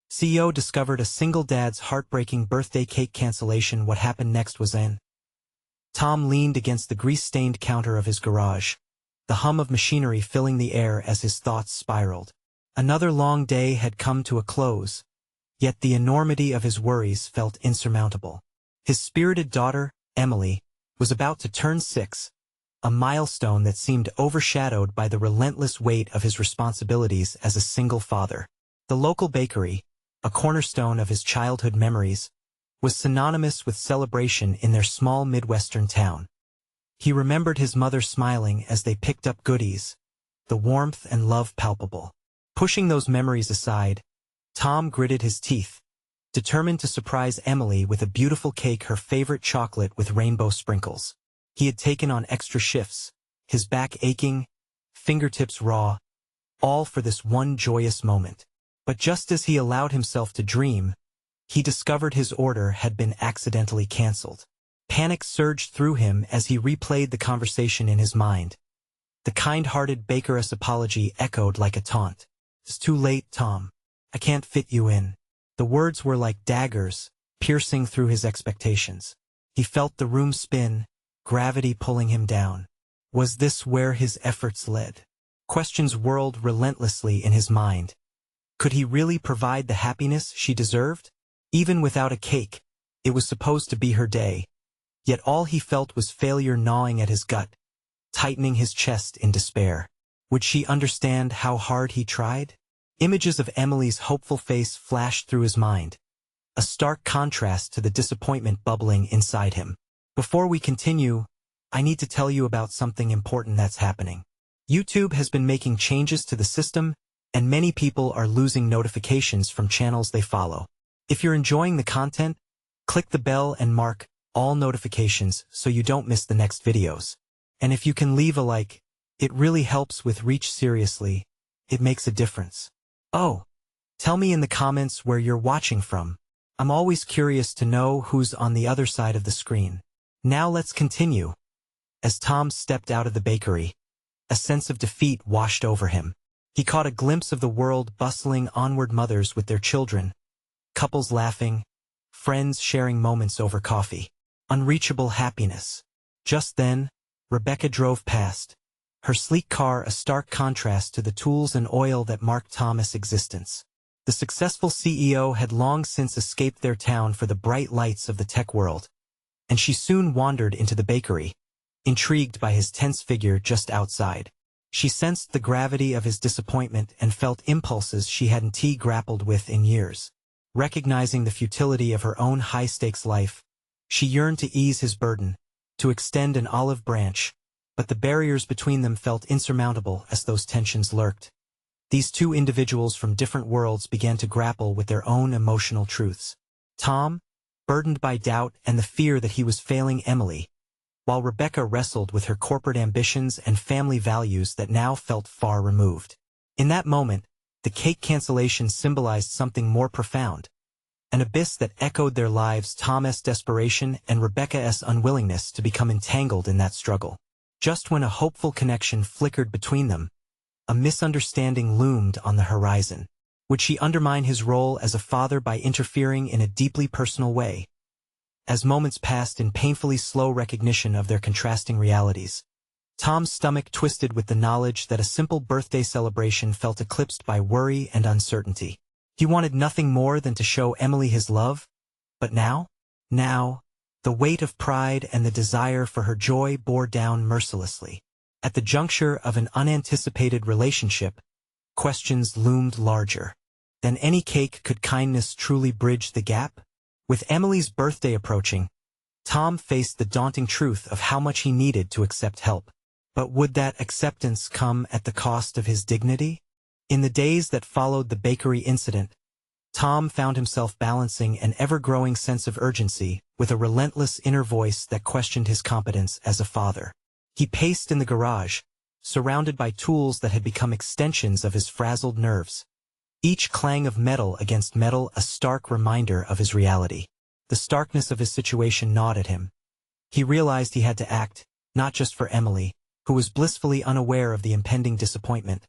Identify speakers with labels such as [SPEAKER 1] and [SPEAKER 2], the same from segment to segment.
[SPEAKER 1] CEO discovered a single dad's heartbreaking birthday cake cancellation. What happened next was an. Tom leaned against the grease-stained counter of his garage, the hum of machinery filling the air as his thoughts spiraled. Another long day had come to a close, yet the enormity of his worries felt insurmountable. His spirited daughter, Emily, was about to turn 6, a milestone that seemed overshadowed by the relentless weight of his responsibilities as a single father. The local bakery, a cornerstone of his childhood memories, was synonymous with celebration in their small Midwestern town. He remembered his mother smiling as they picked up goodies, the warmth and love palpable. Pushing those memories aside, Tom gritted his teeth, determined to surprise Emily with a beautiful cake, her favorite chocolate with rainbow sprinkles. He had taken on extra shifts, his back aching, fingertips raw, all for this one joyous moment. But just as he allowed himself to dream, he discovered his order had been accidentally canceled. Panic surged through him as he replayed the conversation in his mind. The kind-hearted bakeress apology echoed like a taunt. "It's too late, Tom. I can't fit you in." The words were like daggers, piercing through his expectations. He felt the room spin, gravity pulling him down. Was this where his efforts led? Questions whirled relentlessly in his mind. Could he really provide the happiness she deserved? Even without a cake, it was supposed to be her day. Yet all he felt was failure gnawing at his gut, tightening his chest in despair. Would she understand how hard he tried? Images of Emily's hopeful face flashed through his mind, a stark contrast to the disappointment bubbling inside him. Before we continue, I need to tell you about something important that's happening. YouTube has been making changes to the system, and many people are losing notifications from channels they follow. If you're enjoying the content, click the bell and mark all notifications so you don't miss the next videos. And if you can leave a like, it really helps with reach. Seriously, it makes a difference. Oh, tell me in the comments where you're watching from. I'm always curious to know who's on the other side of the screen. Now let's continue. As Tom stepped out of the bakery, a sense of defeat washed over him. He caught a glimpse of the world bustling onward, mothers with their children, couples laughing, friends sharing moments over coffee. Unreachable happiness. Just then, Rebecca drove past, her sleek car a stark contrast to the tools and oil that marked Thomas' existence. The successful CEO had long since escaped their town for the bright lights of the tech world, and she soon wandered into the bakery, intrigued by his tense figure just outside. She sensed the gravity of his disappointment and felt impulses she hadn't grappled with in years. Recognizing the futility of her own high-stakes life, she yearned to ease his burden, to extend an olive branch, but the barriers between them felt insurmountable as those tensions lurked. These two individuals from different worlds began to grapple with their own emotional truths. Tom, burdened by doubt and the fear that he was failing Emily, while Rebecca wrestled with her corporate ambitions and family values that now felt far removed. In that moment, the cake cancellation symbolized something more profound. An abyss that echoed their lives, Tom's desperation and Rebecca's unwillingness to become entangled in that struggle. Just when a hopeful connection flickered between them, a misunderstanding loomed on the horizon. Would she undermine his role as a father by interfering in a deeply personal way? As moments passed in painfully slow recognition of their contrasting realities, Tom's stomach twisted with the knowledge that a simple birthday celebration felt eclipsed by worry and uncertainty. He wanted nothing more than to show Emily his love, but now, the weight of pride and the desire for her joy bore down mercilessly. At the juncture of an unanticipated relationship, questions loomed larger. Than any cake, could kindness truly bridge the gap? With Emily's birthday approaching, Tom faced the daunting truth of how much he needed to accept help. But would that acceptance come at the cost of his dignity? In the days that followed the bakery incident, Tom found himself balancing an ever-growing sense of urgency with a relentless inner voice that questioned his competence as a father. He paced in the garage, surrounded by tools that had become extensions of his frazzled nerves. Each clang of metal against metal a stark reminder of his reality. The starkness of his situation gnawed at him. He realized he had to act, not just for Emily, who was blissfully unaware of the impending disappointment,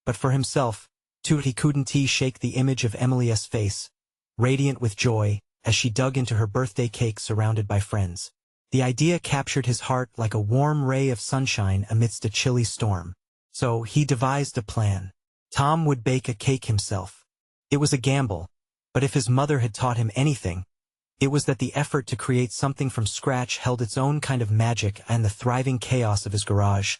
[SPEAKER 1] but for himself, He couldn't shake the image of Emily's face, radiant with joy, as she dug into her birthday cake surrounded by friends. The idea captured his heart like a warm ray of sunshine amidst a chilly storm. So he devised a plan. Tom would bake a cake himself. It was a gamble, but if his mother had taught him anything, it was that the effort to create something from scratch held its own kind of magic and the thriving chaos of his garage.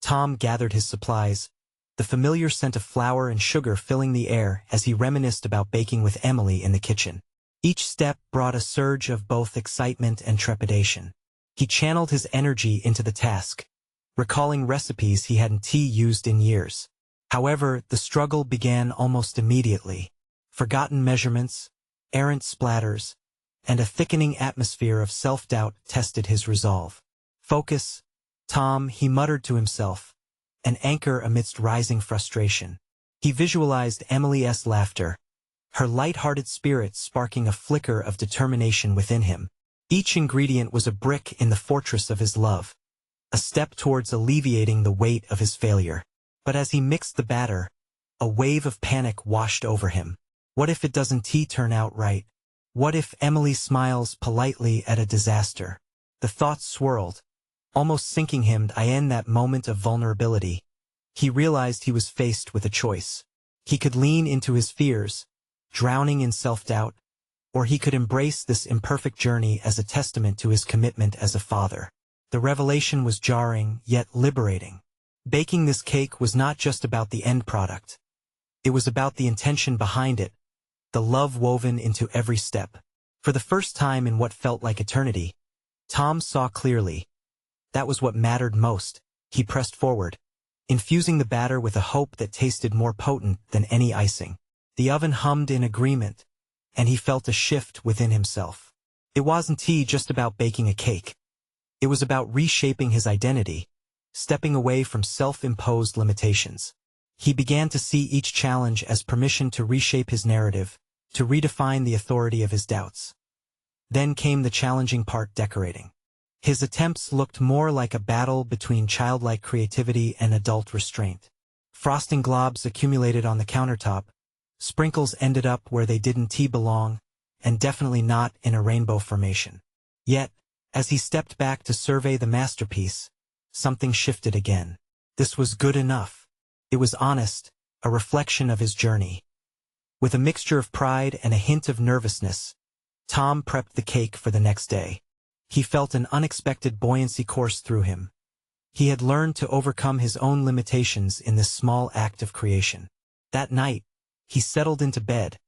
[SPEAKER 1] Tom gathered his supplies, the familiar scent of flour and sugar filling the air as he reminisced about baking with Emily in the kitchen. Each step brought a surge of both excitement and trepidation. He channeled his energy into the task, recalling recipes he hadn't used in years. However, the struggle began almost immediately. Forgotten measurements, errant splatters, and a thickening atmosphere of self-doubt tested his resolve. Focus, Tom, he muttered to himself, an anchor amidst rising frustration. He visualized Emily's laughter, her light-hearted spirit sparking a flicker of determination within him. Each ingredient was a brick in the fortress of his love, a step towards alleviating the weight of his failure. But as he mixed the batter, a wave of panic washed over him. What if it doesn't turn out right? What if Emily smiles politely at a disaster? The thoughts swirled, almost sinking him in that moment of vulnerability. He realized he was faced with a choice. He could lean into his fears, drowning in self-doubt, or he could embrace this imperfect journey as a testament to his commitment as a father. The revelation was jarring, yet liberating. Baking this cake was not just about the end product. It was about the intention behind it, the love woven into every step. For the first time in what felt like eternity, Tom saw clearly. That was what mattered most. He pressed forward, infusing the batter with a hope that tasted more potent than any icing. The oven hummed in agreement, and he felt a shift within himself. It wasn't just about baking a cake. It was about reshaping his identity, stepping away from self-imposed limitations. He began to see each challenge as permission to reshape his narrative, to redefine the authority of his doubts. Then came the challenging part: decorating. His attempts looked more like a battle between childlike creativity and adult restraint. Frosting globs accumulated on the countertop, sprinkles ended up where they didn't belong, and definitely not in a rainbow formation. Yet, as he stepped back to survey the masterpiece, something shifted again. This was good enough. It was honest, a reflection of his journey. With a mixture of pride and a hint of nervousness, Tom prepped the cake for the next day. He felt an unexpected buoyancy course through him. He had learned to overcome his own limitations in this small act of creation. That night, he settled into bed,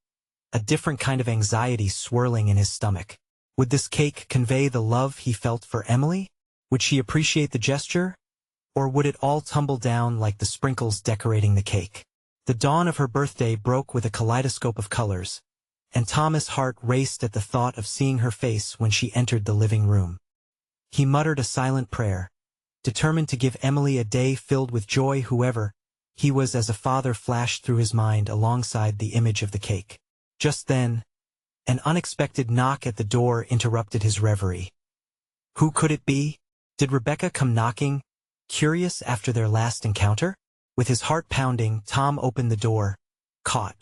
[SPEAKER 1] a different kind of anxiety swirling in his stomach. Would this cake convey the love he felt for Emily? Would she appreciate the gesture? Or would it all tumble down like the sprinkles decorating the cake? The dawn of her birthday broke with a kaleidoscope of colors, and Tom's heart raced at the thought of seeing her face when she entered the living room. He muttered a silent prayer, determined to give Emily a day filled with joy. Whoever he was as a father flashed through his mind alongside the image of the cake. Just then, an unexpected knock at the door interrupted his reverie. Who could it be? Did Rebecca come knocking, curious after their last encounter? With his heart pounding, Tom opened the door, caught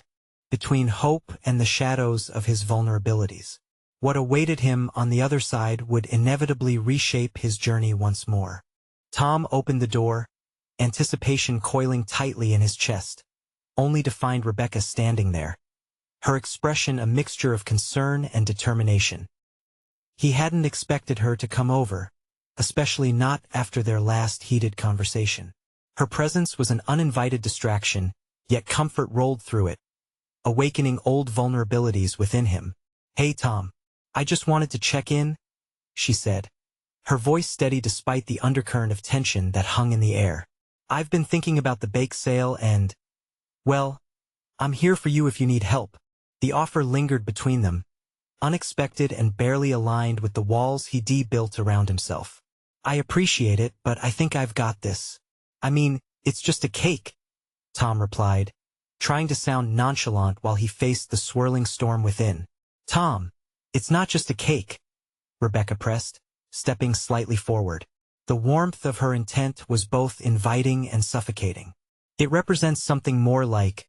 [SPEAKER 1] between hope and the shadows of his vulnerabilities. What awaited him on the other side would inevitably reshape his journey once more. Tom opened the door, anticipation coiling tightly in his chest, only to find Rebecca standing there, her expression a mixture of concern and determination. He hadn't expected her to come over, especially not after their last heated conversation. Her presence was an uninvited distraction, yet comfort rolled through it, awakening old vulnerabilities within him. "Hey Tom, I just wanted to check in," she said, her voice steady despite the undercurrent of tension that hung in the air. "I've been thinking about the bake sale and, well, I'm here for you if you need help." The offer lingered between them, unexpected and barely aligned with the walls he built around himself. "I appreciate it, but I think I've got this. I mean, it's just a cake," Tom replied, trying to sound nonchalant while he faced the swirling storm within. "Tom, it's not just a cake," Rebecca pressed, stepping slightly forward. The warmth of her intent was both inviting and suffocating. "It represents something more, like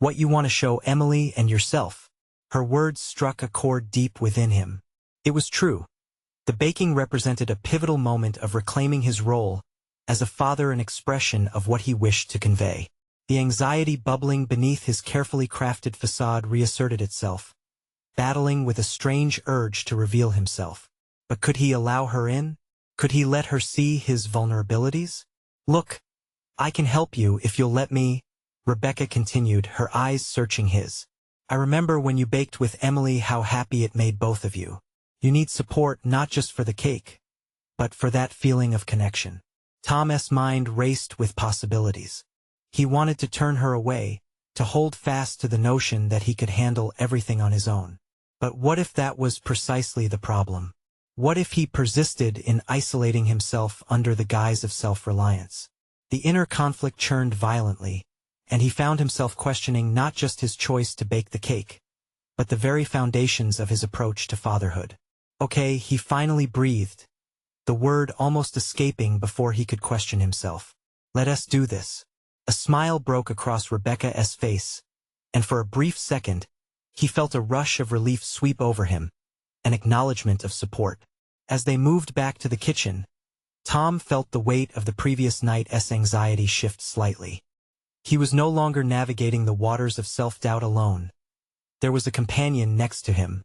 [SPEAKER 1] What you want to show Emily and yourself. Her words struck a chord deep within him. It was true. The baking represented a pivotal moment of reclaiming his role as a father, an expression of what he wished to convey. The anxiety bubbling beneath his carefully crafted facade reasserted itself, battling with a strange urge to reveal himself. But could he allow her in? Could he let her see his vulnerabilities? "Look, I can help you if you'll let me," Rebecca continued, her eyes searching his. "I remember when you baked with Emily how happy it made both of you. You need support not just for the cake, but for that feeling of connection." Tom's mind raced with possibilities. He wanted to turn her away, to hold fast to the notion that he could handle everything on his own. But what if that was precisely the problem? What if he persisted in isolating himself under the guise of self-reliance? The inner conflict churned violently, and he found himself questioning not just his choice to bake the cake, but the very foundations of his approach to fatherhood. "Okay," he finally breathed, the word almost escaping before he could question himself. "Let us do this." A smile broke across Rebecca's face, and for a brief second, he felt a rush of relief sweep over him, an acknowledgement of support. As they moved back to the kitchen, Tom felt the weight of the previous night's anxiety shift slightly. He was no longer navigating the waters of self-doubt alone. There was a companion next to him.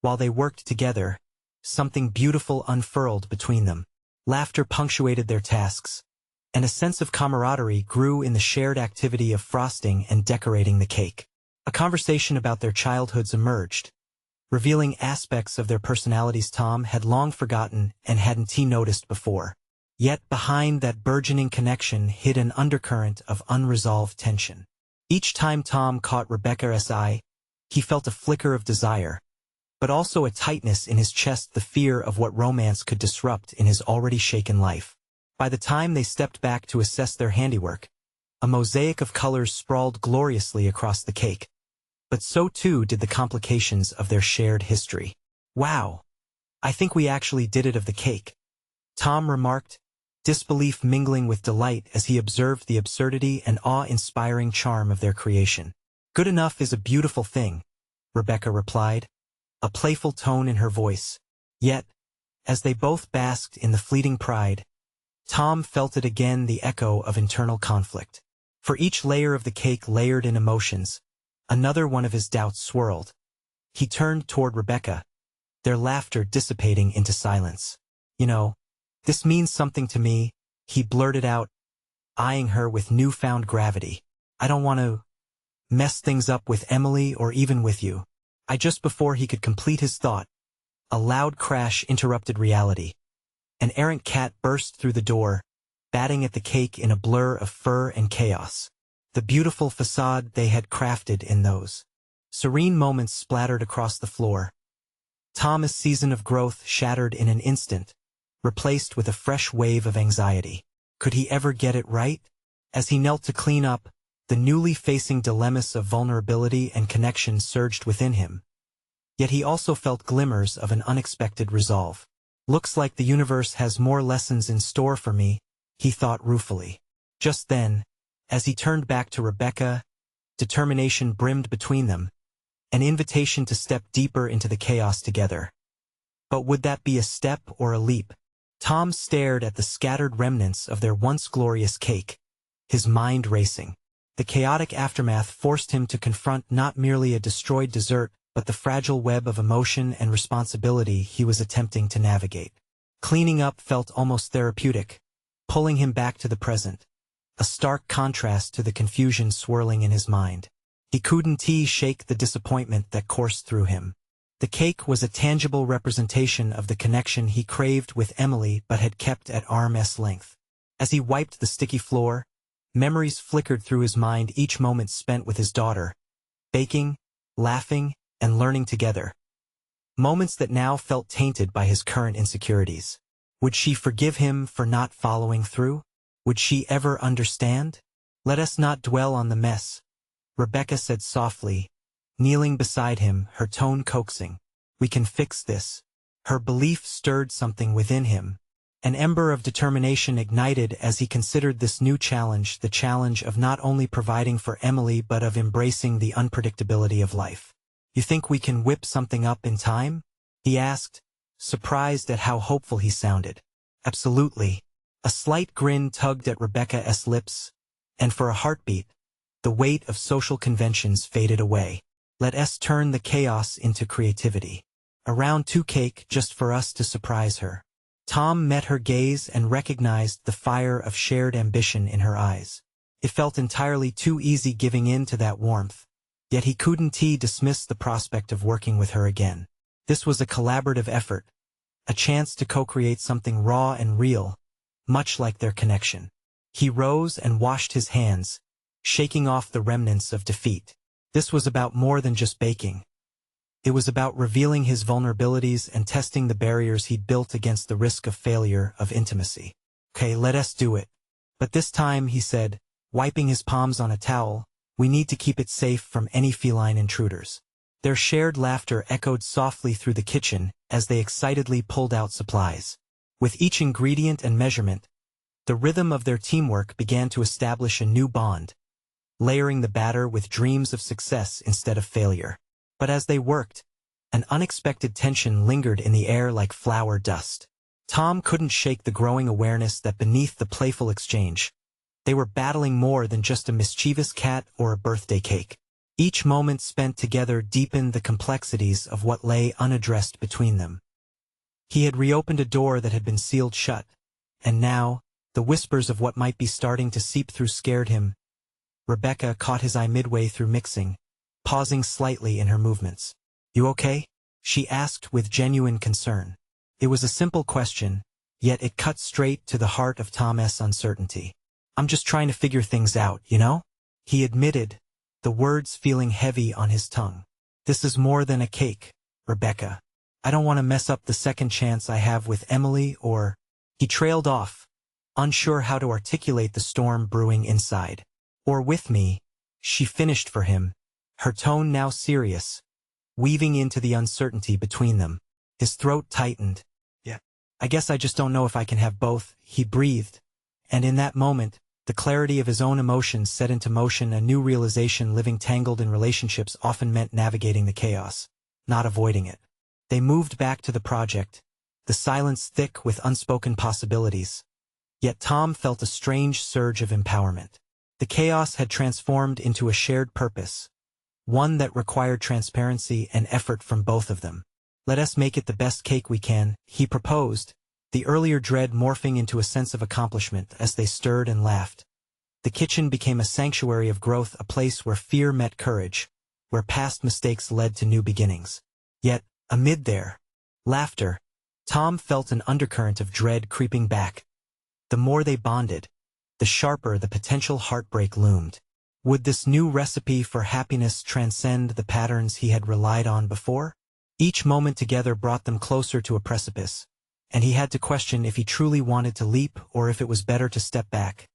[SPEAKER 1] While they worked together, something beautiful unfurled between them. Laughter punctuated their tasks, and a sense of camaraderie grew in the shared activity of frosting and decorating the cake. A conversation about their childhoods emerged, revealing aspects of their personalities Tom had long forgotten and hadn't he noticed before. Yet behind that burgeoning connection hid an undercurrent of unresolved tension. Each time Tom caught Rebecca's eye, he felt a flicker of desire, but also a tightness in his chest, the fear of what romance could disrupt in his already shaken life. By the time they stepped back to assess their handiwork, a mosaic of colors sprawled gloriously across the cake. But so too did the complications of their shared history. "Wow, I think we actually did it of the cake," Tom remarked, disbelief mingling with delight as he observed the absurdity and awe-inspiring charm of their creation. "Good enough is a beautiful thing," Rebecca replied, a playful tone in her voice. Yet, as they both basked in the fleeting pride, Tom felt it again, the echo of internal conflict. For each layer of the cake layered in emotions, another one of his doubts swirled. He turned toward Rebecca, their laughter dissipating into silence. "You know, this means something to me," he blurted out, eyeing her with newfound gravity. "I don't want to mess things up with Emily or even with you." Just before he could complete his thought, a loud crash interrupted reality. An errant cat burst through the door, batting at the cake in a blur of fur and chaos. The beautiful facade they had crafted in those serene moments splattered across the floor. Tom's season of growth shattered in an instant, replaced with a fresh wave of anxiety. Could he ever get it right? As he knelt to clean up, the newly facing dilemmas of vulnerability and connection surged within him. Yet he also felt glimmers of an unexpected resolve. "Looks like the universe has more lessons in store for me," he thought ruefully. Just then, as he turned back to Rebecca, determination brimmed between them, an invitation to step deeper into the chaos together. But would that be a step or a leap? Tom stared at the scattered remnants of their once glorious cake, his mind racing. The chaotic aftermath forced him to confront not merely a destroyed dessert, but the fragile web of emotion and responsibility he was attempting to navigate. Cleaning up felt almost therapeutic, pulling him back to the present, a stark contrast to the confusion swirling in his mind. He couldn't shake the disappointment that coursed through him. The cake was a tangible representation of the connection he craved with Emily but had kept at arm's length. As he wiped the sticky floor, memories flickered through his mind, each moment spent with his daughter, baking, laughing, and learning together. Moments that now felt tainted by his current insecurities. Would she forgive him for not following through? Would she ever understand? "Let us not dwell on the mess," Rebecca said softly, kneeling beside him, her tone coaxing. "We can fix this." Her belief stirred something within him, An ember of determination ignited as he considered this new challenge, the challenge of not only providing for Emily but of embracing the unpredictability of life. "You think we can whip something up in time?" he asked, surprised at how hopeful he sounded. "Absolutely." A slight grin tugged at Rebecca's lips, and for a heartbeat, the weight of social conventions faded away. "Let us turn the chaos into creativity. A round 2 cake just for us to surprise her." Tom met her gaze and recognized the fire of shared ambition in her eyes. It felt entirely too easy giving in to that warmth, yet he couldn't dismiss the prospect of working with her again. This was a collaborative effort, a chance to co-create something raw and real, much like their connection. He rose and washed his hands, shaking off the remnants of defeat. This was about more than just baking. It was about revealing his vulnerabilities and testing the barriers he'd built against the risk of failure of intimacy. "Okay, let us do it. But this time," he said, wiping his palms on a towel, "we need to keep it safe from any feline intruders." Their shared laughter echoed softly through the kitchen as they excitedly pulled out supplies. With each ingredient and measurement, the rhythm of their teamwork began to establish a new bond, layering the batter with dreams of success instead of failure. But as they worked, an unexpected tension lingered in the air like flour dust. Tom couldn't shake the growing awareness that beneath the playful exchange, they were battling more than just a mischievous cat or a birthday cake. Each moment spent together deepened the complexities of what lay unaddressed between them. He had reopened a door that had been sealed shut, and now, the whispers of what might be starting to seep through scared him. Rebecca caught his eye midway through mixing, pausing slightly in her movements. "You okay?" she asked with genuine concern. It was a simple question, yet it cut straight to the heart of Tom's uncertainty. "I'm just trying to figure things out, you know?" he admitted, the words feeling heavy on his tongue. "This is more than a cake, Rebecca. I don't want to mess up the second chance I have with Emily or—" He trailed off, unsure how to articulate the storm brewing inside. "Or with me," she finished for him, her tone now serious, weaving into the uncertainty between them. His throat tightened. "Yeah, I guess I just don't know if I can have both," he breathed, and in that moment, the clarity of his own emotions set into motion a new realization. Living tangled in relationships often meant navigating the chaos, not avoiding it. They moved back to the project, the silence thick with unspoken possibilities. Yet Tom felt a strange surge of empowerment. The chaos had transformed into a shared purpose, one that required transparency and effort from both of them. "Let us make it the best cake we can," he proposed, the earlier dread morphing into a sense of accomplishment as they stirred and laughed. The kitchen became a sanctuary of growth, a place where fear met courage, where past mistakes led to new beginnings. Yet, amid their laughter, Tom felt an undercurrent of dread creeping back. The more they bonded, the sharper the potential heartbreak loomed. Would this new recipe for happiness transcend the patterns he had relied on before? Each moment together brought them closer to a precipice, and he had to question if he truly wanted to leap or if it was better to step back.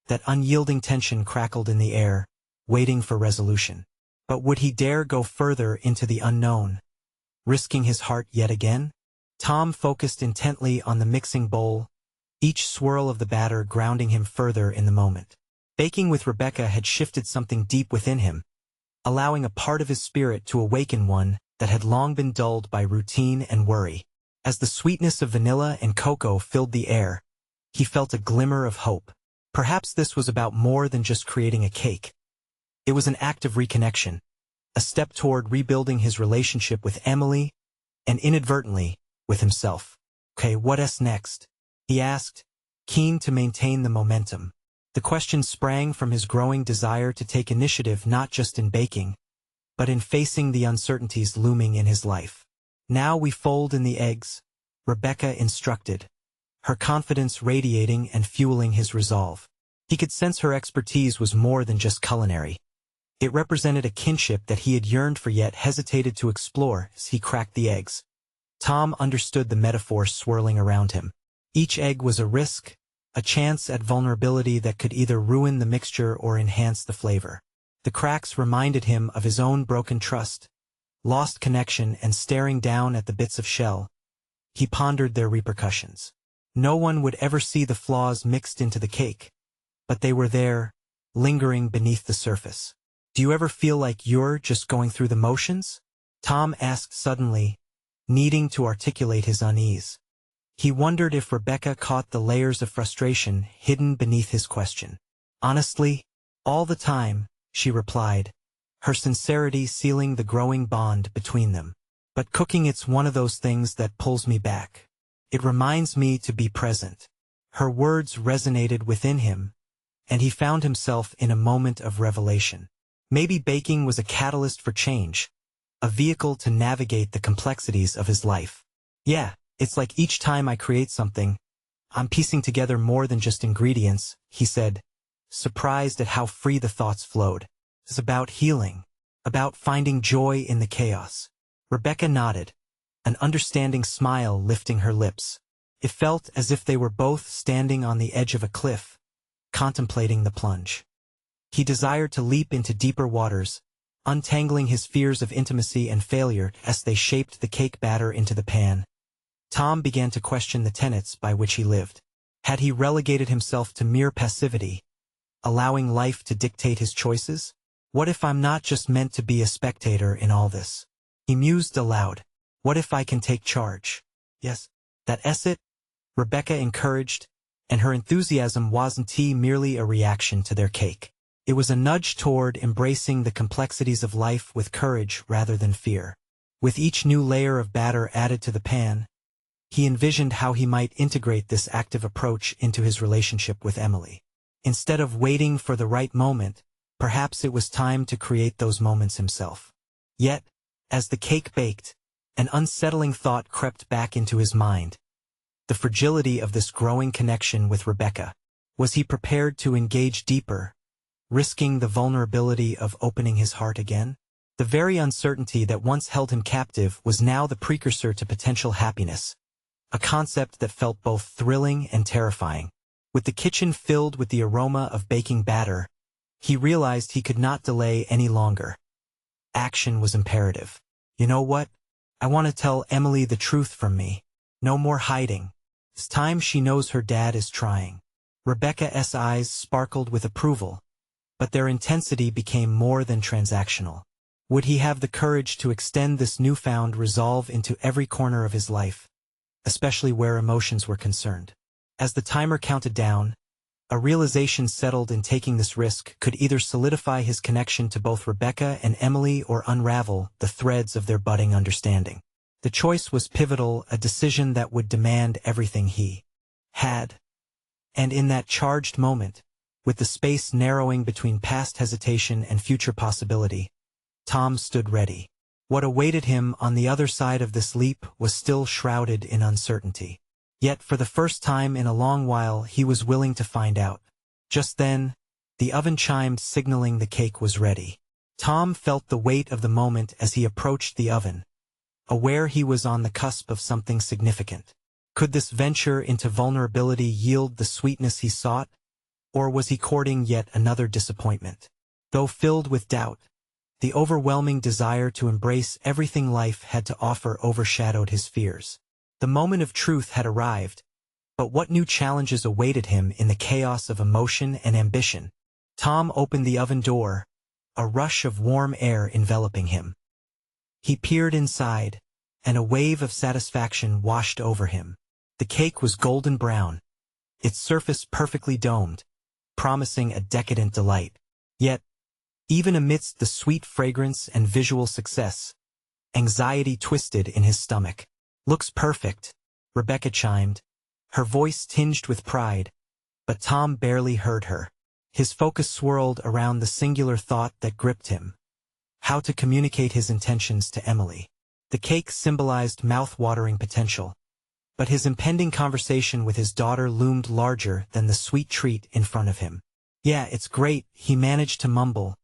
[SPEAKER 1] That unyielding tension crackled in the air, waiting for resolution. But would he dare go further into the unknown, risking his heart yet again? Tom focused intently on the mixing bowl, each swirl of the batter grounding him further in the moment. Baking with Rebecca had shifted something deep within him, allowing a part of his spirit to awaken one that had long been dulled by routine and worry. As the sweetness of vanilla and cocoa filled the air, he felt a glimmer of hope. Perhaps this was about more than just creating a cake. It was an act of reconnection, a step toward rebuilding his relationship with Emily, and inadvertently, with himself. "Okay, what's next?" he asked, keen to maintain the momentum. The question sprang from his growing desire to take initiative not just in baking, but in facing the uncertainties looming in his life. "Now we fold in the eggs," Rebecca instructed, her confidence radiating and fueling his resolve. He could sense her expertise was more than just culinary. It represented a kinship that he had yearned for yet hesitated to explore as he cracked the eggs. Tom understood the metaphor swirling around him. Each egg was a risk, a chance at vulnerability that could either ruin the mixture or enhance the flavor. The cracks reminded him of his own broken trust, lost connection, and staring down at the bits of shell, he pondered their repercussions. No one would ever see the flaws mixed into the cake, but they were there, lingering beneath the surface. Do you ever feel like you're just going through the motions? Tom asked suddenly, needing to articulate his unease. He wondered if Rebecca caught the layers of frustration hidden beneath his question. Honestly, all the time, she replied, her sincerity sealing the growing bond between them. But cooking, it's one of those things that pulls me back. It reminds me to be present. Her words resonated within him, and he found himself in a moment of revelation. Maybe baking was a catalyst for change, a vehicle to navigate the complexities of his life. Yeah, it's like each time I create something, I'm piecing together more than just ingredients, he said, surprised at how free the thoughts flowed. It's about healing, about finding joy in the chaos. Rebecca nodded, an understanding smile lifting her lips. It felt as if they were both standing on the edge of a cliff, contemplating the plunge. He desired to leap into deeper waters, untangling his fears of intimacy and failure as they shaped the cake batter into the pan. Tom began to question the tenets by which he lived. Had he relegated himself to mere passivity, allowing life to dictate his choices? What if I'm not just meant to be a spectator in all this? He mused aloud. What if I can take charge? Yes, that's it, Rebecca encouraged, and her enthusiasm wasn't merely a reaction to their cake. It was a nudge toward embracing the complexities of life with courage rather than fear. With each new layer of batter added to the pan, he envisioned how he might integrate this active approach into his relationship with Emily. Instead of waiting for the right moment, perhaps it was time to create those moments himself. Yet, as the cake baked, an unsettling thought crept back into his mind. The fragility of this growing connection with Rebecca. Was he prepared to engage deeper, risking the vulnerability of opening his heart again? The very uncertainty that once held him captive was now the precursor to potential happiness, a concept that felt both thrilling and terrifying. With the kitchen filled with the aroma of baking batter, he realized he could not delay any longer. Action was imperative. You know what? I want to tell Emily the truth from me. No more hiding. It's time she knows her dad is trying. Rebecca's eyes sparkled with approval, but their intensity became more than transactional. Would he have the courage to extend this newfound resolve into every corner of his life, especially where emotions were concerned? As the timer counted down, a realization settled in taking this risk could either solidify his connection to both Rebecca and Emily or unravel the threads of their budding understanding. The choice was pivotal, a decision that would demand everything he had. And in that charged moment, with the space narrowing between past hesitation and future possibility, Tom stood ready. What awaited him on the other side of this leap was still shrouded in uncertainty. Yet for the first time in a long while he was willing to find out. Just then, the oven chimed, signaling the cake was ready. Tom felt the weight of the moment as he approached the oven, aware he was on the cusp of something significant. Could this venture into vulnerability yield the sweetness he sought, or was he courting yet another disappointment? Though filled with doubt, the overwhelming desire to embrace everything life had to offer overshadowed his fears. The moment of truth had arrived, but what new challenges awaited him in the chaos of emotion and ambition? Tom opened the oven door, a rush of warm air enveloping him. He peered inside, and a wave of satisfaction washed over him. The cake was golden brown, its surface perfectly domed, promising a decadent delight. Yet, even amidst the sweet fragrance and visual success, anxiety twisted in his stomach. "Looks perfect," Rebecca chimed, her voice tinged with pride, but Tom barely heard her. His focus swirled around the singular thought that gripped him: how to communicate his intentions to Emily. The cake symbolized mouth-watering potential, but his impending conversation with his daughter loomed larger than the sweet treat in front of him. "Yeah, it's great," he managed to mumble,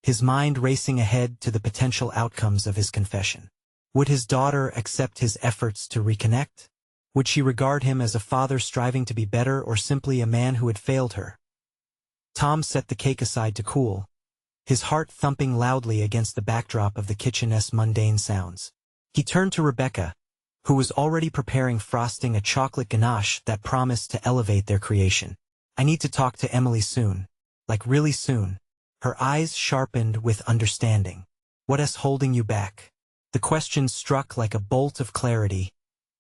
[SPEAKER 1] his mind racing ahead to the potential outcomes of his confession. Would his daughter accept his efforts to reconnect? Would she regard him as a father striving to be better or simply a man who had failed her? Tom set the cake aside to cool, his heart thumping loudly against the backdrop of the kitchen's mundane sounds. He turned to Rebecca, who was already preparing frosting a chocolate ganache that promised to elevate their creation. "I need to talk to Emily soon. Like really soon." Her eyes sharpened with understanding. "What is holding you back?" The question struck like a bolt of clarity,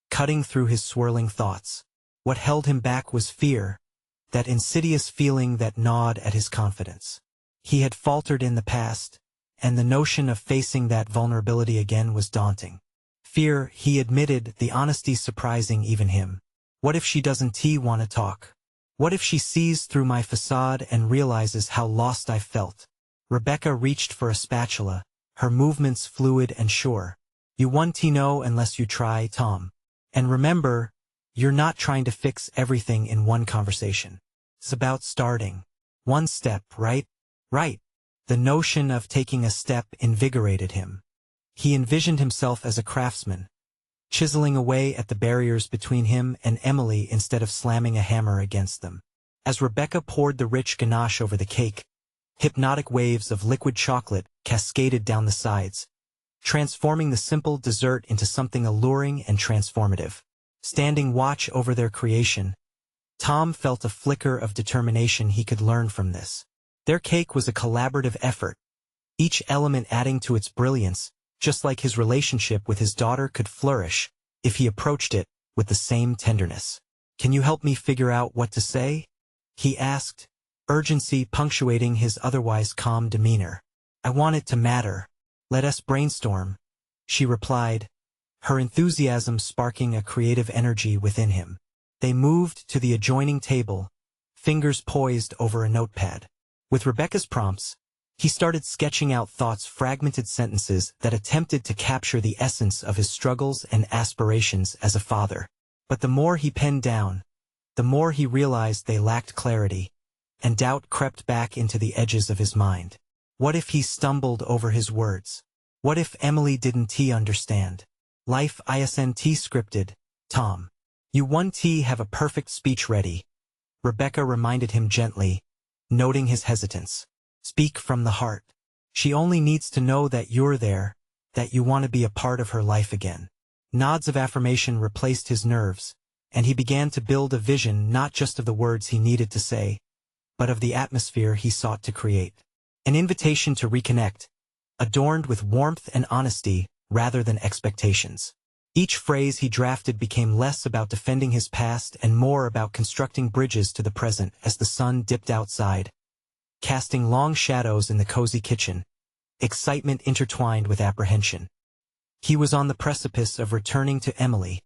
[SPEAKER 1] cutting through his swirling thoughts. What held him back was fear, that insidious feeling that gnawed at his confidence. He had faltered in the past, and the notion of facing that vulnerability again was daunting. Fear, he admitted, the honesty surprising even him. What if she doesn't want to talk? What if she sees through my facade and realizes how lost I felt? Rebecca reached for a spatula, her movements fluid and sure. "You won't know unless you try, Tom. And remember, you're not trying to fix everything in one conversation. It's about starting. One step, right?" "Right." The notion of taking a step invigorated him. He envisioned himself as a craftsman, chiseling away at the barriers between him and Emily instead of slamming a hammer against them. As Rebecca poured the rich ganache over the cake, hypnotic waves of liquid chocolate cascaded down the sides, transforming the simple dessert into something alluring and transformative. Standing watch over their creation, Tom felt a flicker of determination he could learn from this. Their cake was a collaborative effort, each element adding to its brilliance, just like his relationship with his daughter could flourish if he approached it with the same tenderness. "Can you help me figure out what to say?" he asked, urgency punctuating his otherwise calm demeanor. "I want it to matter. Let us brainstorm," she replied, her enthusiasm sparking a creative energy within him. They moved to the adjoining table, fingers poised over a notepad. With Rebecca's prompts, he started sketching out thoughts, fragmented sentences that attempted to capture the essence of his struggles and aspirations as a father. But the more he penned down, the more he realized they lacked clarity, and doubt crept back into the edges of his mind. What if he stumbled over his words? What if Emily didn't understand? Life isn't scripted, Tom. You won't have a perfect speech ready, Rebecca reminded him gently, noting his hesitance. Speak from the heart. She only needs to know that you're there, that you want to be a part of her life again. Nods of affirmation replaced his nerves, and he began to build a vision not just of the words he needed to say, but of the atmosphere he sought to create. An invitation to reconnect, adorned with warmth and honesty rather than expectations. Each phrase he drafted became less about defending his past and more about constructing bridges to the present as the sun dipped outside, casting long shadows in the cozy kitchen, excitement intertwined with apprehension. He was on the precipice of returning to Emily,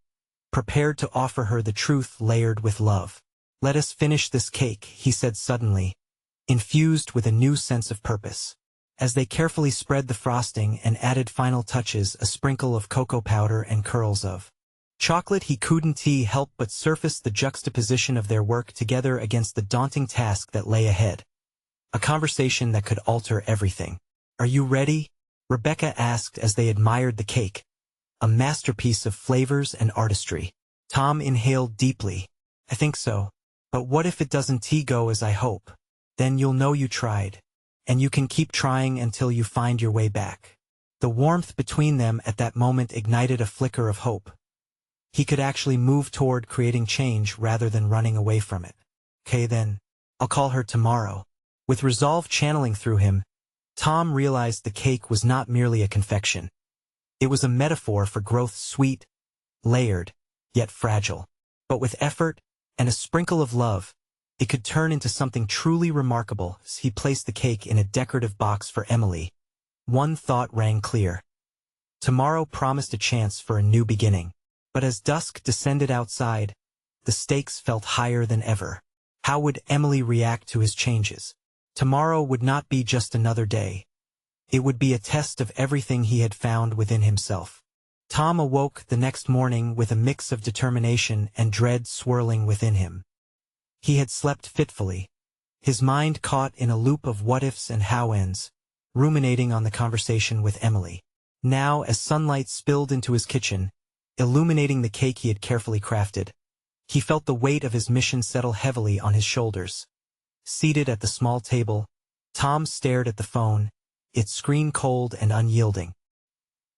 [SPEAKER 1] prepared to offer her the truth layered with love. Let us finish this cake, he said suddenly, infused with a new sense of purpose. As they carefully spread the frosting and added final touches, a sprinkle of cocoa powder and curls of chocolate, he couldn't help but surface the juxtaposition of their work together against the daunting task that lay ahead. A conversation that could alter everything. Are you ready? Rebecca asked as they admired the cake, a masterpiece of flavors and artistry. Tom inhaled deeply. I think so. But what if it doesn't go as I hope? Then you'll know you tried. And you can keep trying until you find your way back. The warmth between them at that moment ignited a flicker of hope. He could actually move toward creating change rather than running away from it. Okay then, I'll call her tomorrow. With resolve channeling through him, Tom realized the cake was not merely a confection. It was a metaphor for growth, sweet, layered, yet fragile. But with effort and a sprinkle of love, it could turn into something truly remarkable. As he placed the cake in a decorative box for Emily, one thought rang clear. Tomorrow promised a chance for a new beginning. But as dusk descended outside, the stakes felt higher than ever. How would Emily react to his changes? Tomorrow would not be just another day. It would be a test of everything he had found within himself. Tom awoke the next morning with a mix of determination and dread swirling within him. He had slept fitfully, his mind caught in a loop of what-ifs and how-ends, ruminating on the conversation with Emily. Now, as sunlight spilled into his kitchen, illuminating the cake he had carefully crafted, he felt the weight of his mission settle heavily on his shoulders. Seated at the small table, Tom stared at the phone, its screen cold and unyielding.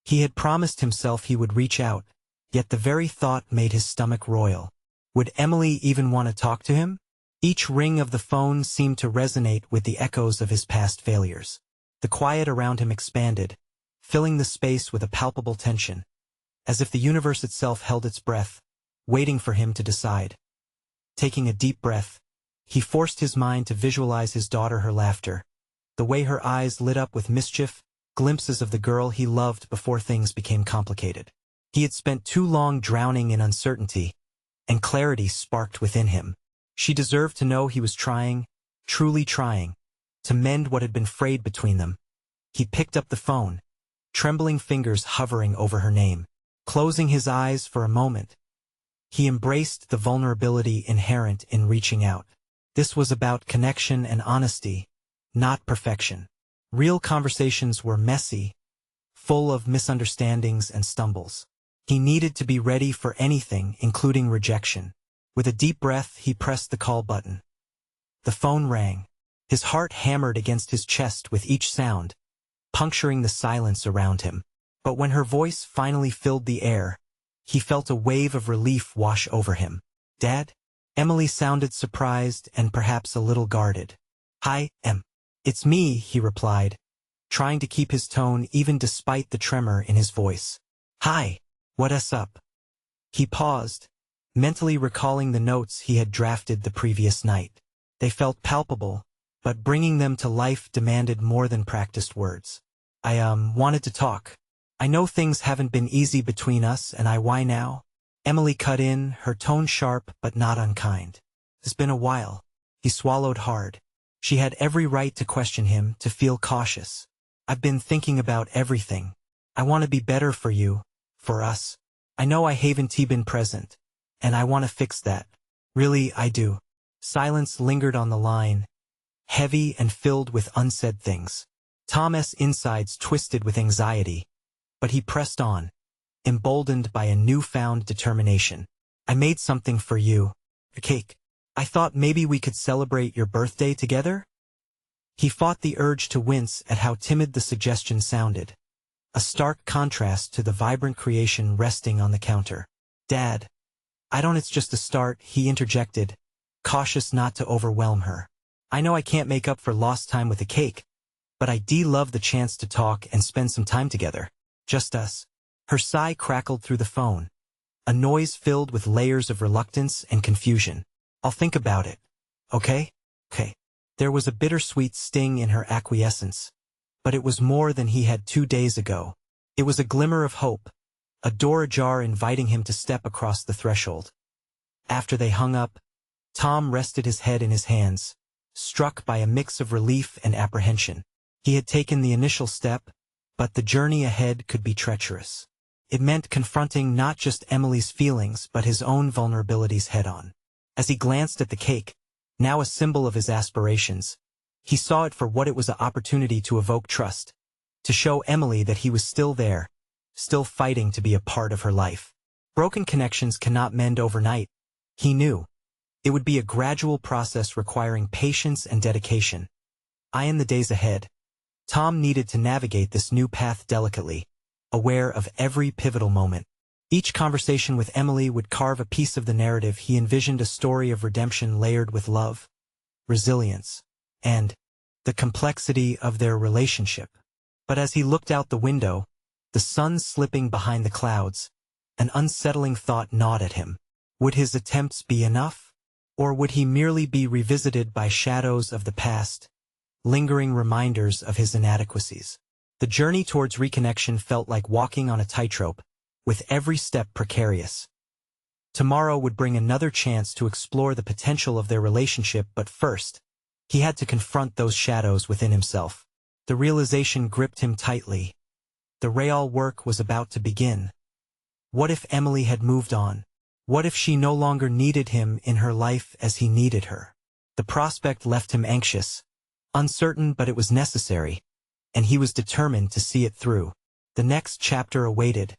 [SPEAKER 1] He had promised himself he would reach out, Yet the very thought made his stomach roil. Would Emily even want to talk to him? Each ring of the phone seemed to resonate with the echoes of his past failures. The quiet around him expanded, filling the space with a palpable tension, as if the universe itself held its breath, waiting for him to decide. Taking a deep breath, he forced his mind to visualize his daughter, her laughter, the way her eyes lit up with mischief, glimpses of the girl he loved before things became complicated. He had spent too long drowning in uncertainty, and clarity sparked within him. She deserved to know he was trying, truly trying, to mend what had been frayed between them. He picked up the phone, trembling fingers hovering over her name. Closing his eyes for a moment, he embraced the vulnerability inherent in reaching out. This was about connection and honesty, not perfection. Real conversations were messy, full of misunderstandings and stumbles. He needed to be ready for anything, including rejection. With a deep breath, he pressed the call button. The phone rang. His heart hammered against his chest with each sound, puncturing the silence around him. But when her voice finally filled the air, he felt a wave of relief wash over him. "Dad?" Emily sounded surprised and perhaps a little guarded. "Hi, Em. It's me," he replied, trying to keep his tone even despite the tremor in his voice. "Hi. What's up?" He paused, mentally recalling the notes he had drafted the previous night. They felt palpable, but bringing them to life demanded more than practiced words. "I wanted to talk. I know things haven't been easy between us, and why now?" Emily cut in, her tone sharp but not unkind. "It's been a while." He swallowed hard. She had every right to question him, to feel cautious. "I've been thinking about everything. I want to be better for you, for us. I know I haven't been present, and I want to fix that. Really, I do." Silence lingered on the line, heavy and filled with unsaid things. Tom's insides twisted with anxiety, but he pressed on, emboldened by a newfound determination. "I made something for you. A cake. I thought maybe we could celebrate your birthday together?" He fought the urge to wince at how timid the suggestion sounded, a stark contrast to the vibrant creation resting on the counter. "Dad, I don't. It's just a start," he interjected, cautious not to overwhelm her. "I know I can't make up for lost time with a cake, but I love the chance to talk and spend some time together. Just us." Her sigh crackled through the phone, a noise filled with layers of reluctance and confusion. "I'll think about it. Okay? Okay." There was a bittersweet sting in her acquiescence, but it was more than he had 2 days ago. It was a glimmer of hope, a door ajar inviting him to step across the threshold. After they hung up, Tom rested his head in his hands, struck by a mix of relief and apprehension. He had taken the initial step, but the journey ahead could be treacherous. It meant confronting not just Emily's feelings but his own vulnerabilities head-on. As he glanced at the cake, now a symbol of his aspirations, he saw it for what it was: an opportunity to evoke trust, to show Emily that he was still there, still fighting to be a part of her life. Broken connections cannot mend overnight, he knew. It would be a gradual process requiring patience and dedication. In the days ahead, Tom needed to navigate this new path delicately, aware of every pivotal moment. Each conversation with Emily would carve a piece of the narrative. He envisioned a story of redemption layered with love, resilience, and the complexity of their relationship. But as he looked out the window, the sun slipping behind the clouds, an unsettling thought gnawed at him. Would his attempts be enough? Or would he merely be revisited by shadows of the past, lingering reminders of his inadequacies? The journey towards reconnection felt like walking on a tightrope, with every step precarious. Tomorrow would bring another chance to explore the potential of their relationship, but first, he had to confront those shadows within himself. The realization gripped him tightly. The real work was about to begin. What if Emily had moved on? What if she no longer needed him in her life as he needed her? The prospect left him anxious, uncertain, but it was necessary, and he was determined to see it through. The next chapter awaited,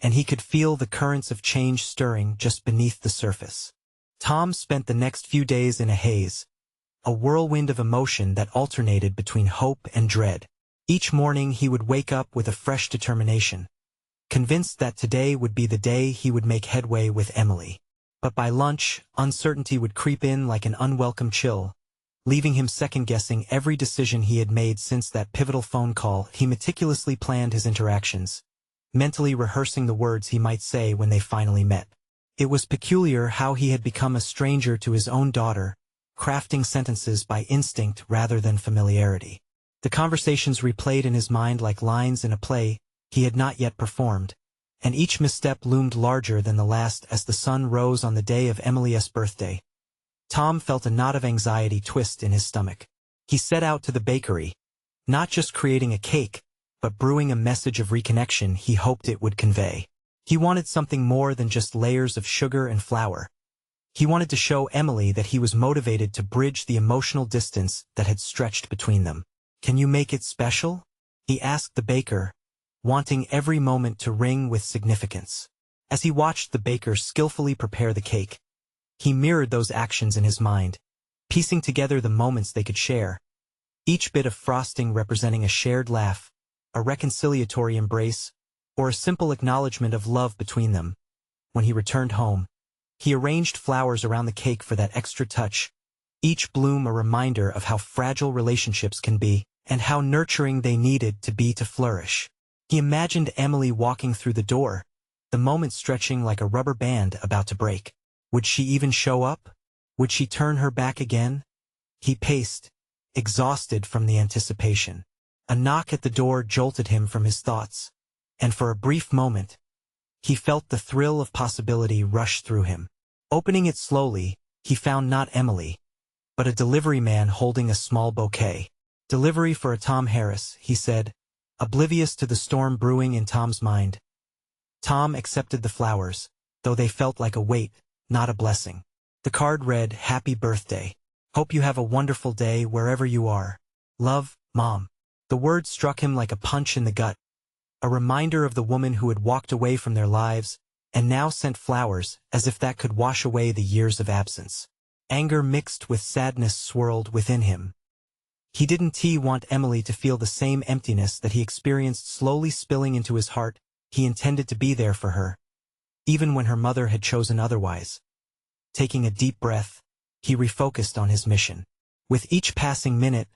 [SPEAKER 1] and he could feel the currents of change stirring just beneath the surface. Tom spent the next few days in a haze, a whirlwind of emotion that alternated between hope and dread. Each morning he would wake up with a fresh determination, convinced that today would be the day he would make headway with Emily. But by lunch, uncertainty would creep in like an unwelcome chill, leaving him second-guessing every decision he had made since that pivotal phone call. He meticulously planned his interactions, mentally rehearsing the words he might say when they finally met. It was peculiar how he had become a stranger to his own daughter, crafting sentences by instinct rather than familiarity. The conversations replayed in his mind like lines in a play he had not yet performed, and each misstep loomed larger than the last as the sun rose on the day of Emily's birthday. Tom felt a knot of anxiety twist in his stomach. He set out to the bakery, not just creating a cake, but brewing a message of reconnection he hoped it would convey. He wanted something more than just layers of sugar and flour. He wanted to show Emily that he was motivated to bridge the emotional distance that had stretched between them. "Can you make it special?" he asked the baker, wanting every moment to ring with significance. As he watched the baker skillfully prepare the cake, he mirrored those actions in his mind, piecing together the moments they could share, each bit of frosting representing a shared laugh, a reconciliatory embrace, or a simple acknowledgement of love between them. When he returned home, he arranged flowers around the cake for that extra touch, each bloom a reminder of how fragile relationships can be, and how nurturing they needed to be to flourish. He imagined Emily walking through the door, the moment stretching like a rubber band about to break. Would she even show up? Would she turn her back again? He paced, exhausted from the anticipation. A knock at the door jolted him from his thoughts, and for a brief moment, he felt the thrill of possibility rush through him. Opening it slowly, he found not Emily, but a delivery man holding a small bouquet. "Delivery for a Tom Harris," he said, oblivious to the storm brewing in Tom's mind. Tom accepted the flowers, though they felt like a weight, not a blessing. The card read, "Happy birthday. Hope you have a wonderful day wherever you are. Love, Mom." The word struck him like a punch in the gut, a reminder of the woman who had walked away from their lives and now sent flowers as if that could wash away the years of absence. Anger mixed with sadness swirled within him. He didn't want Emily to feel the same emptiness that he experienced slowly spilling into his heart. He intended to be there for her, even when her mother had chosen otherwise. Taking a deep breath, he refocused on his mission. With each passing minute,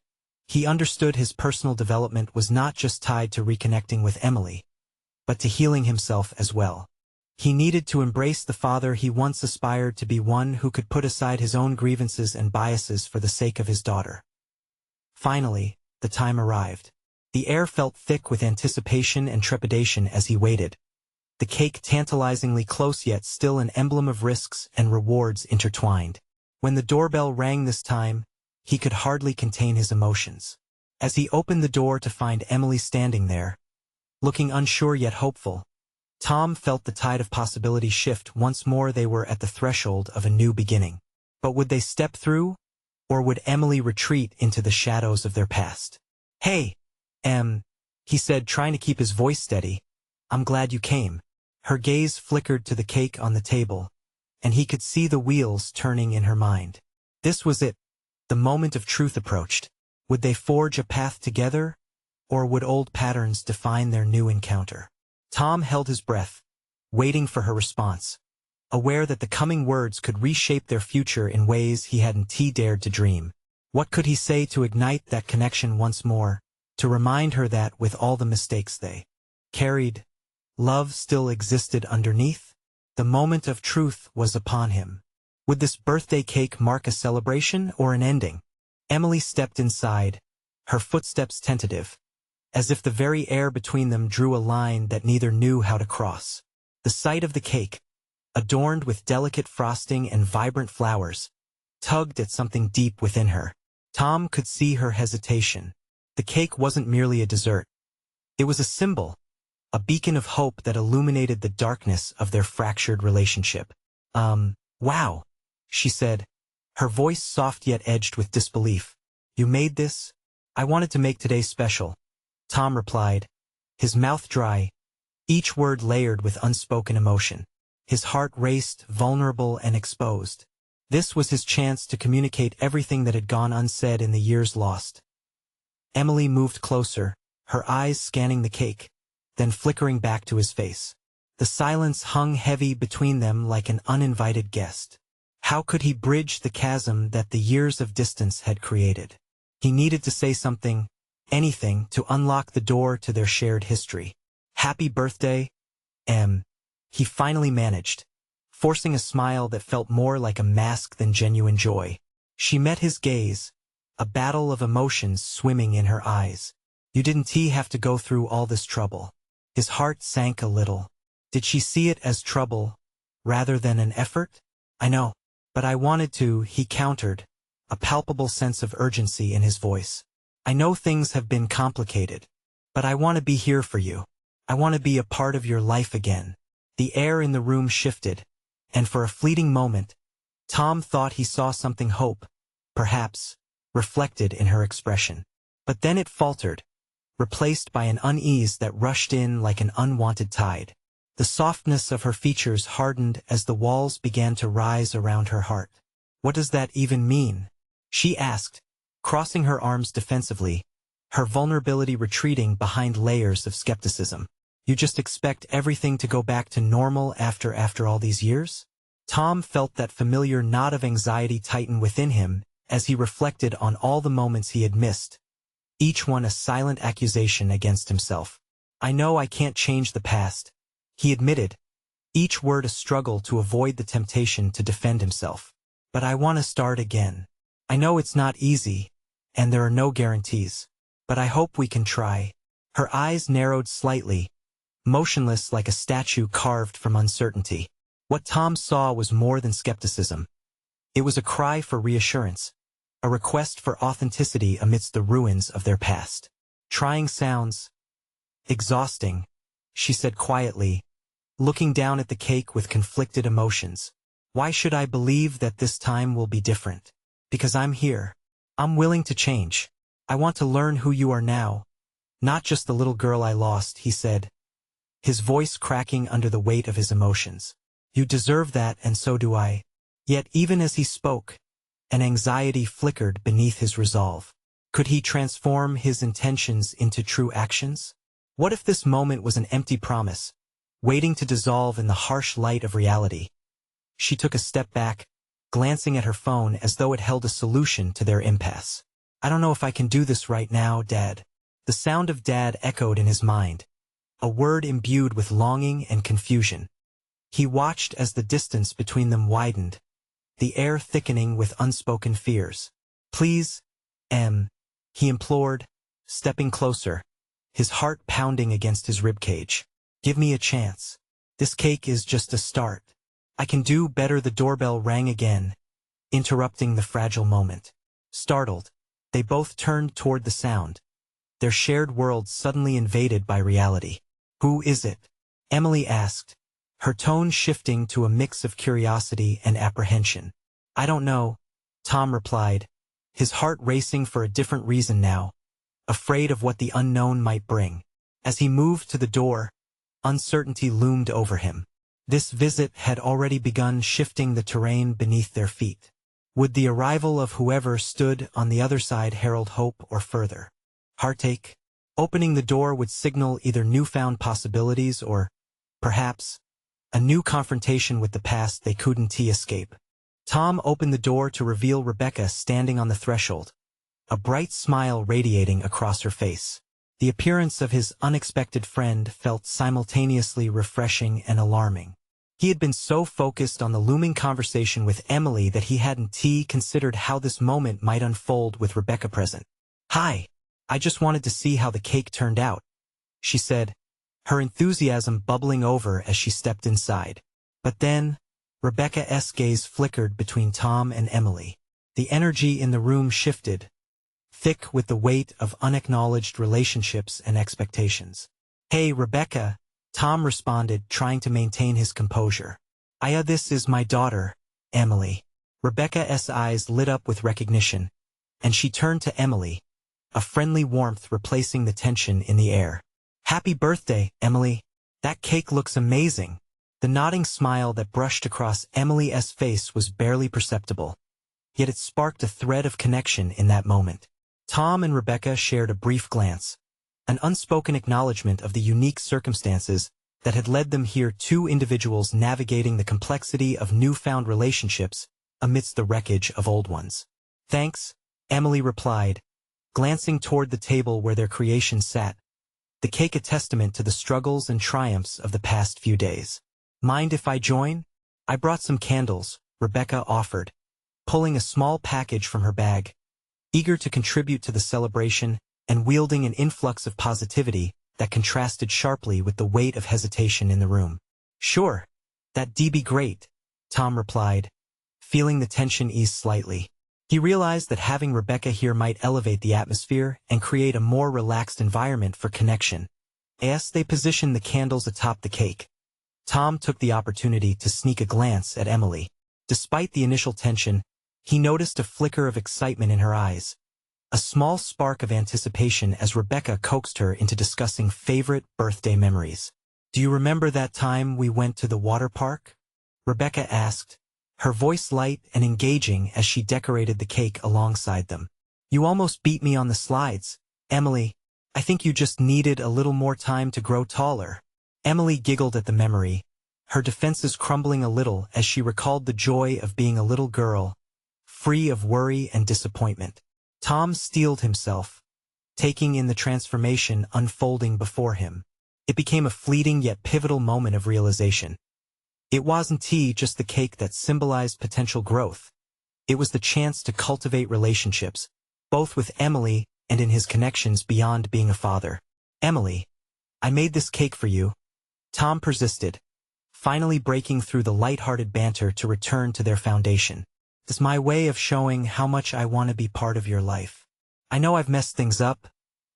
[SPEAKER 1] he understood his personal development was not just tied to reconnecting with Emily, but to healing himself as well. He needed to embrace the father he once aspired to be, one who could put aside his own grievances and biases for the sake of his daughter. Finally, the time arrived. The air felt thick with anticipation and trepidation as he waited, the cake tantalizingly close yet still an emblem of risks and rewards intertwined. When the doorbell rang this time, he could hardly contain his emotions. As he opened the door to find Emily standing there, looking unsure yet hopeful, Tom felt the tide of possibility shift. Once more they were at the threshold of a new beginning. But would they step through, or would Emily retreat into the shadows of their past? "Hey, he said, trying to keep his voice steady. "I'm glad you came." Her gaze flickered to the cake on the table, and he could see the wheels turning in her mind. This was it. The moment of truth approached. Would they forge a path together, or would old patterns define their new encounter? Tom held his breath, waiting for her response, aware that the coming words could reshape their future in ways he hadn't dared to dream. What could he say to ignite that connection once more, to remind her that, with all the mistakes they carried, love still existed underneath? The moment of truth was upon him. Would this birthday cake mark a celebration or an ending? Emily stepped inside, her footsteps tentative, as if the very air between them drew a line that neither knew how to cross. The sight of the cake, adorned with delicate frosting and vibrant flowers, tugged at something deep within her. Tom could see her hesitation. The cake wasn't merely a dessert. It was a symbol, a beacon of hope that illuminated the darkness of their fractured relationship. Wow, she said, her voice soft yet edged with disbelief. "You made this? I wanted to make today special," Tom replied, his mouth dry, each word layered with unspoken emotion. His heart raced, vulnerable and exposed. This was his chance to communicate everything that had gone unsaid in the years lost. Emily moved closer, her eyes scanning the cake, then flickering back to his face. The silence hung heavy between them like an uninvited guest. How could he bridge the chasm that the years of distance had created? He needed to say something, anything, to unlock the door to their shared history. "Happy birthday, Em," he finally managed, forcing a smile that felt more like a mask than genuine joy. She met his gaze, a battle of emotions swimming in her eyes. "You didn't have to go through all this trouble." His heart sank a little. Did she see it as trouble, rather than an effort? "I know, but I wanted to," he countered, a palpable sense of urgency in his voice. "I know things have been complicated, but I want to be here for you. I want to be a part of your life again." The air in the room shifted, and for a fleeting moment, Tom thought he saw something hope, perhaps, reflected in her expression. But then it faltered, replaced by an unease that rushed in like an unwanted tide. The softness of her features hardened as the walls began to rise around her heart. "What does that even mean?" she asked, crossing her arms defensively, her vulnerability retreating behind layers of skepticism. "You just expect everything to go back to normal after all these years?" Tom felt that familiar knot of anxiety tighten within him as he reflected on all the moments he had missed, each one a silent accusation against himself. "I know I can't change the past," he admitted, each word a struggle to avoid the temptation to defend himself. "But I want to start again. I know it's not easy, and there are no guarantees, but I hope we can try." Her eyes narrowed slightly, motionless like a statue carved from uncertainty. What Tom saw was more than skepticism. It was a cry for reassurance, a request for authenticity amidst the ruins of their past. "Trying sounds exhausting," she said quietly, looking down at the cake with conflicted emotions. "Why should I believe that this time will be different? Because I'm here. I'm willing to change. I want to learn who you are now, not just the little girl I lost," he said, his voice cracking under the weight of his emotions. "You deserve that, and so do I." Yet even as he spoke, an anxiety flickered beneath his resolve. Could he transform his intentions into true actions? What if this moment was an empty promise, waiting to dissolve in the harsh light of reality? She took a step back, glancing at her phone as though it held a solution to their impasse. "I don't know if I can do this right now, Dad." The sound of Dad echoed in his mind, a word imbued with longing and confusion. He watched as the distance between them widened, the air thickening with unspoken fears. "Please, Em," he implored, stepping closer, his heart pounding against his ribcage. "Give me a chance. This cake is just a start. I can do better." The doorbell rang again, interrupting the fragile moment. Startled, they both turned toward the sound, their shared world suddenly invaded by reality. "Who is it?" Emily asked, her tone shifting to a mix of curiosity and apprehension. "I don't know," Tom replied, his heart racing for a different reason now, afraid of what the unknown might bring. As he moved to the door, uncertainty loomed over him. This visit had already begun shifting the terrain beneath their feet. Would the arrival of whoever stood on the other side herald hope or further heartache? Opening the door would signal either newfound possibilities or, perhaps, a new confrontation with the past they couldn't escape. Tom opened the door to reveal Rebecca standing on the threshold, a bright smile radiating across her face. The appearance of his unexpected friend felt simultaneously refreshing and alarming. He had been so focused on the looming conversation with Emily that he hadn't considered how this moment might unfold with Rebecca present. "Hi, I just wanted to see how the cake turned out," she said, her enthusiasm bubbling over as she stepped inside. But then, Rebecca's gaze flickered between Tom and Emily. The energy in the room shifted, thick with the weight of unacknowledged relationships and expectations. "Hey, Rebecca," Tom responded, trying to maintain his composure. This is my daughter, Emily." Rebecca's eyes lit up with recognition, and she turned to Emily, a friendly warmth replacing the tension in the air. "Happy birthday, Emily. That cake looks amazing." The nodding smile that brushed across Emily's face was barely perceptible, yet it sparked a thread of connection in that moment. Tom and Rebecca shared a brief glance, an unspoken acknowledgement of the unique circumstances that had led them here, two individuals navigating the complexity of newfound relationships amidst the wreckage of old ones. "Thanks," Emily replied, glancing toward the table where their creation sat, the cake a testament to the struggles and triumphs of the past few days. "Mind if I join? I brought some candles," Rebecca offered, pulling a small package from her bag, eager to contribute to the celebration and wielding an influx of positivity that contrasted sharply with the weight of hesitation in the room. "Sure, that'd be great," Tom replied, feeling the tension ease slightly. He realized that having Rebecca here might elevate the atmosphere and create a more relaxed environment for connection. As they positioned the candles atop the cake, Tom took the opportunity to sneak a glance at Emily. Despite the initial tension, he noticed a flicker of excitement in her eyes, a small spark of anticipation as Rebecca coaxed her into discussing favorite birthday memories. "Do you remember that time we went to the water park?" Rebecca asked, her voice light and engaging as she decorated the cake alongside them. "You almost beat me on the slides, Emily. I think you just needed a little more time to grow taller." Emily giggled at the memory, her defenses crumbling a little as she recalled the joy of being a little girl, free of worry and disappointment. Tom steeled himself, taking in the transformation unfolding before him. It became a fleeting yet pivotal moment of realization. It wasn't just the cake that symbolized potential growth. It was the chance to cultivate relationships, both with Emily and in his connections beyond being a father. "Emily, I made this cake for you," Tom persisted, finally breaking through the light-hearted banter to return to their foundation. "It's my way of showing how much I want to be part of your life. I know I've messed things up,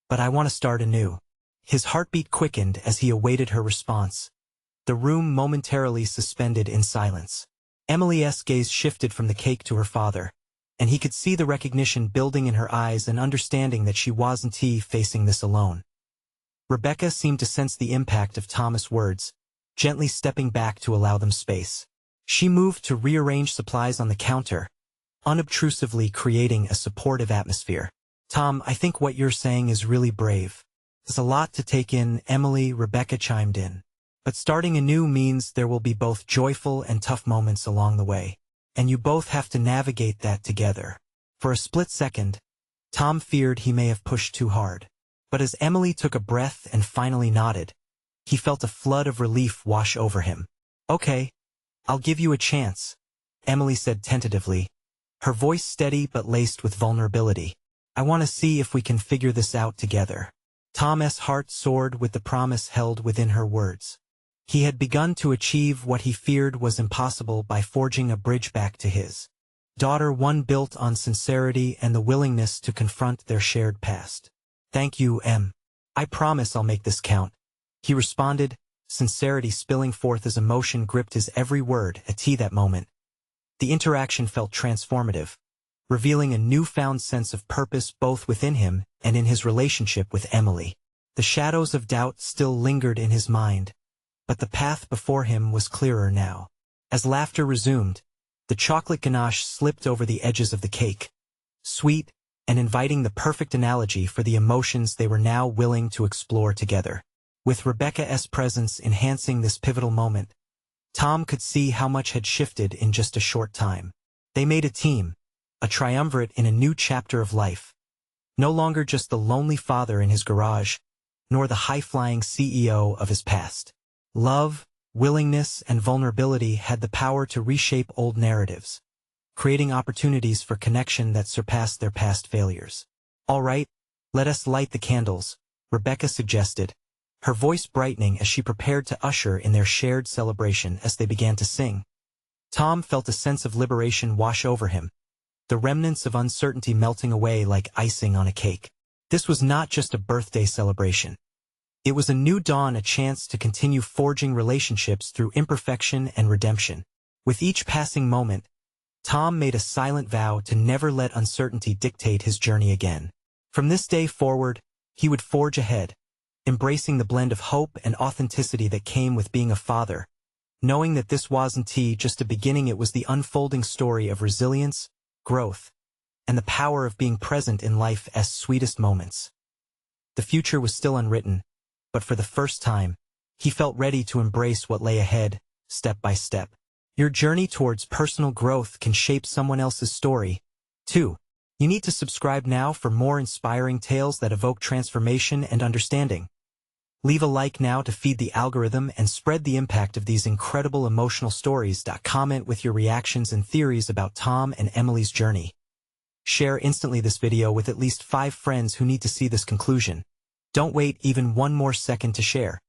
[SPEAKER 1] but I want to start anew." His heartbeat quickened as he awaited her response, the room momentarily suspended in silence. Emily's gaze shifted from the cake to her father, and he could see the recognition building in her eyes and understanding that she wasn't facing this alone. Rebecca seemed to sense the impact of Thomas' words, gently stepping back to allow them space. She moved to rearrange supplies on the counter, unobtrusively creating a supportive atmosphere. "Tom, I think what you're saying is really brave. There's a lot to take in," Rebecca chimed in. "But starting anew means there will be both joyful and tough moments along the way, and you both have to navigate that together." For a split second, Tom feared he may have pushed too hard. But as Emily took a breath and finally nodded, he felt a flood of relief wash over him. "Okay, I'll give you a chance," Emily said tentatively, her voice steady but laced with vulnerability. "I want to see if we can figure this out together." Tom's heart soared with the promise held within her words. He had begun to achieve what he feared was impossible by forging a bridge back to his daughter, one built on sincerity and the willingness to confront their shared past. "Thank you, Em. I promise I'll make this count," he responded, sincerity spilling forth as emotion gripped his every word. At that moment, the interaction felt transformative, revealing a newfound sense of purpose both within him and in his relationship with Emily. The shadows of doubt still lingered in his mind, but the path before him was clearer now. As laughter resumed, the chocolate ganache slipped over the edges of the cake, sweet and inviting, the perfect analogy for the emotions they were now willing to explore together. With Rebecca's presence enhancing this pivotal moment, Tom could see how much had shifted in just a short time. They made a team, a triumvirate in a new chapter of life. No longer just the lonely father in his garage, nor the high-flying CEO of his past. Love, willingness, and vulnerability had the power to reshape old narratives, creating opportunities for connection that surpassed their past failures. "All right, let us light the candles," Rebecca suggested, her voice brightening as she prepared to usher in their shared celebration. As they began to sing, Tom felt a sense of liberation wash over him, the remnants of uncertainty melting away like icing on a cake. This was not just a birthday celebration. It was a new dawn, a chance to continue forging relationships through imperfection and redemption. With each passing moment, Tom made a silent vow to never let uncertainty dictate his journey again. From this day forward, he would forge ahead, embracing the blend of hope and authenticity that came with being a father, knowing that this wasn't just a beginning, it was the unfolding story of resilience, growth, and the power of being present in life's sweetest moments. The future was still unwritten, but for the first time, he felt ready to embrace what lay ahead, step by step. Your journey towards personal growth can shape someone else's story, too. You need to subscribe now for more inspiring tales that evoke transformation and understanding. Leave a like now to feed the algorithm and spread the impact of these incredible emotional stories. Comment with your reactions and theories about Tom and Emily's journey. Share instantly this video with at least 5 friends who need to see this conclusion. Don't wait even one more second to share.